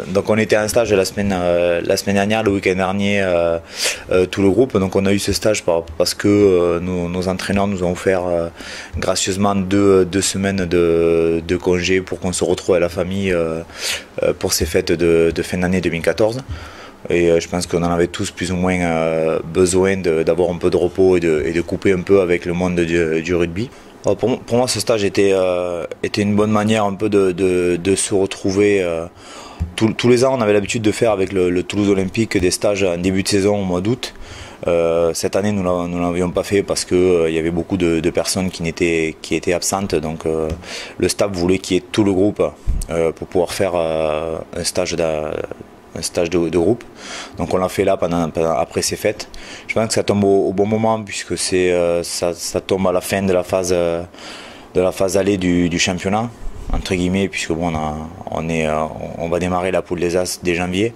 Donc on était en stage la semaine dernière, le week-end dernier, tout le groupe. Donc on a eu ce stage parce que nos entraîneurs nous ont offert gracieusement deux semaines de congé pour qu'on se retrouve à la famille pour ces fêtes de fin d'année 2014. Et je pense qu'on en avait tous plus ou moins besoin d'avoir un peu de repos et de couper un peu avec le monde du rugby. Alors pour moi, ce stage était une bonne manière un peu de se retrouver. Tous les ans, on avait l'habitude de faire avec le Toulouse Olympique des stages en début de saison au mois d'août. Cette année, nous ne l'avions pas fait parce qu'il y avait beaucoup de personnes qui étaient absentes. Donc le staff voulait qu'il y ait tout le groupe pour pouvoir faire un stage de groupe. Donc on l'a fait là après ces fêtes. Je pense que ça tombe au bon moment puisque ça tombe à la fin de la phase allée du championnat, entre guillemets, puisque bon, on va démarrer la poule des As dès janvier.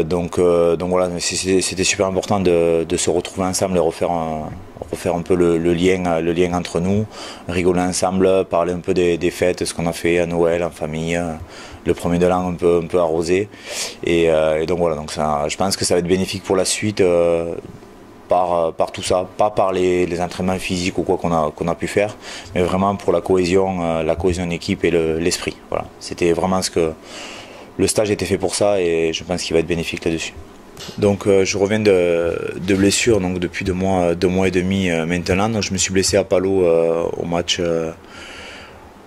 Donc voilà, c'était super important de se retrouver ensemble et refaire un peu le lien entre nous, rigoler ensemble, parler un peu des fêtes, ce qu'on a fait à Noël en famille, le premier de l'an un peu arrosé. Et donc voilà, je pense que ça va être bénéfique pour la suite par tout ça, pas par les entraînements physiques ou quoi qu'on a pu faire, mais vraiment pour la cohésion d'équipe et l'esprit. Voilà, c'était vraiment le stage était fait pour ça et je pense qu'il va être bénéfique là-dessus. Donc je reviens de blessure donc depuis 2 mois et demi maintenant. Donc je me suis blessé à Palo au match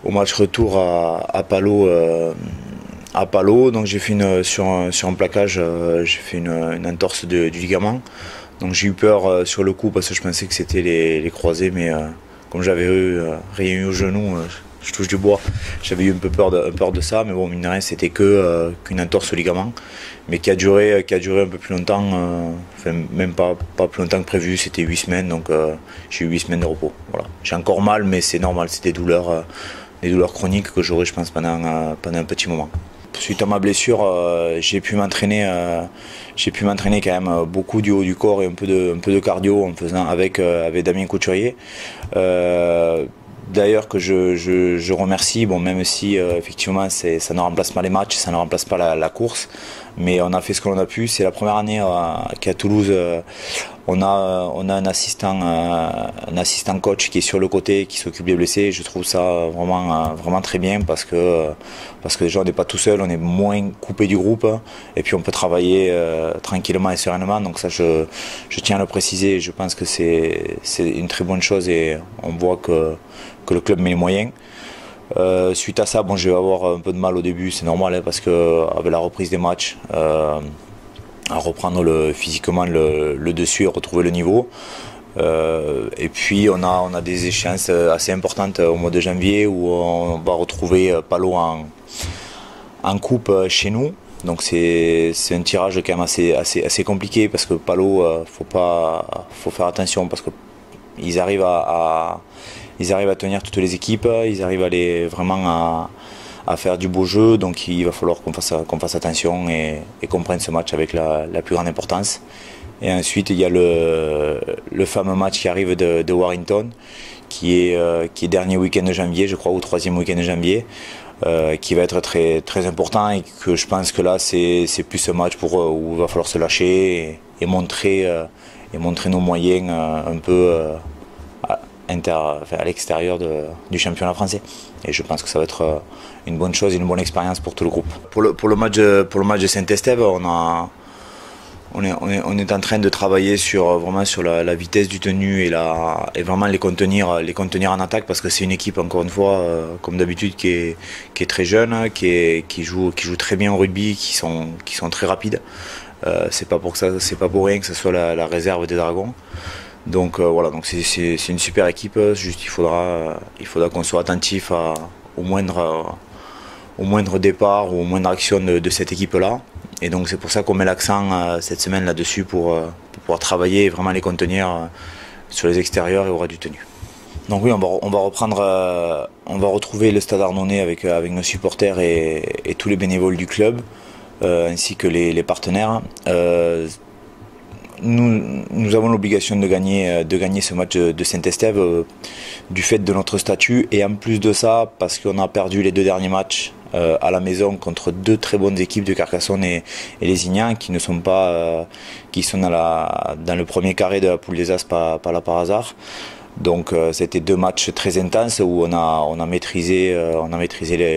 retour à Palo. Donc j'ai fait sur un plaquage, j'ai fait une entorse du ligament. Donc j'ai eu peur sur le coup parce que je pensais que c'était les croisés, mais comme j'avais rien eu au genou, je touche du bois, j'avais eu un peu peur de ça, mais bon, mine de rien, c'était qu'une entorse au ligament, mais qui a duré un peu plus longtemps, enfin même pas plus longtemps que prévu, c'était 8 semaines, donc j'ai eu 8 semaines de repos. Voilà. J'ai encore mal, mais c'est normal, c'est des douleurs chroniques que j'aurai, je pense, pendant un petit moment. Suite à ma blessure, j'ai pu m'entraîner quand même beaucoup du haut du corps et un peu de cardio en faisant avec Damien Couturier. D'ailleurs que je remercie, bon, même si effectivement ça ne remplace pas les matchs, ça ne remplace pas la course, mais on a fait ce que l'on a pu. C'est la première année qu'à Toulouse on a un assistant coach qui est sur le côté, qui s'occupe des blessés. Je trouve ça vraiment très bien parce que déjà on n'est pas tout seul, on est moins coupé du groupe et puis on peut travailler tranquillement et sereinement. Donc ça je tiens à le préciser. Je pense que c'est une très bonne chose et on voit que le club met les moyens. Suite à ça, bon, je vais avoir un peu de mal au début, c'est normal hein, parce qu'avec la reprise des matchs, à reprendre physiquement le dessus et retrouver le niveau. Et puis on a des échéances assez importantes au mois de janvier où on va retrouver Palo en coupe chez nous. Donc c'est un tirage quand même assez compliqué parce que Palo, faut faire attention parce que ils arrivent à tenir toutes les équipes, ils arrivent vraiment à faire du beau jeu, donc il va falloir qu'on fasse attention et qu'on prenne ce match avec la plus grande importance. Et ensuite il y a le fameux match qui arrive de Warrington, qui est dernier week-end de janvier, je crois, ou 3e week-end de janvier, qui va être très, très important et que je pense que là c'est plus un match où il va falloir se lâcher et montrer nos moyens un peu à l'extérieur du championnat français. Et je pense que ça va être une bonne chose, une bonne expérience pour tout le groupe. Pour le match de Saint-Estève, on est en train de travailler vraiment sur la vitesse du tenu et vraiment les contenir en attaque parce que c'est une équipe, encore une fois, comme d'habitude, qui est très jeune, qui joue très bien au rugby, qui sont très rapides. C'est pas pour rien que ce soit la réserve des Dragons. Donc voilà, donc c'est une super équipe. Juste il faudra qu'on soit attentif au moindre départ ou aux moindres actions de cette équipe-là. Et donc c'est pour ça qu'on met l'accent cette semaine là-dessus pour pouvoir travailler et vraiment les contenir sur les extérieurs et au ras du tenu. Donc oui, on va retrouver le Stade Arnonnais avec nos supporters et tous les bénévoles du club, ainsi que les partenaires. Nous avons l'obligation de gagner ce match de Saint-Estève du fait de notre statut et en plus de ça parce qu'on a perdu les 2 derniers matchs à la maison contre deux très bonnes équipes de Carcassonne et Lézignan qui ne sont pas qui sont dans le premier carré de la poule des As, pas là par hasard. Donc c'était deux matchs très intenses où on a maîtrisé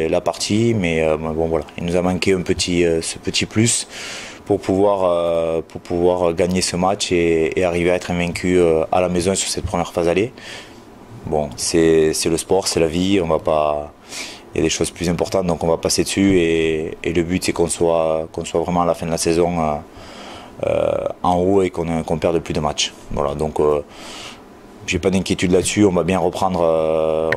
la partie, mais bon voilà, il nous a manqué ce petit plus pour pouvoir gagner ce match et arriver à être invaincu à la maison sur cette première phase aller. Bon, c'est le sport, c'est la vie, on va pas. Il y a des choses plus importantes, donc on va passer dessus et le but c'est qu'on soit vraiment à la fin de la saison en haut et qu'on perde plus de matchs. Voilà, donc j'ai pas d'inquiétude là-dessus. On va bien reprendre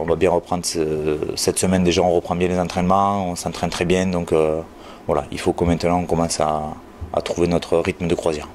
cette semaine déjà. On reprend bien les entraînements, on s'entraîne très bien, donc voilà, il faut que maintenant on commence à trouver notre rythme de croisière.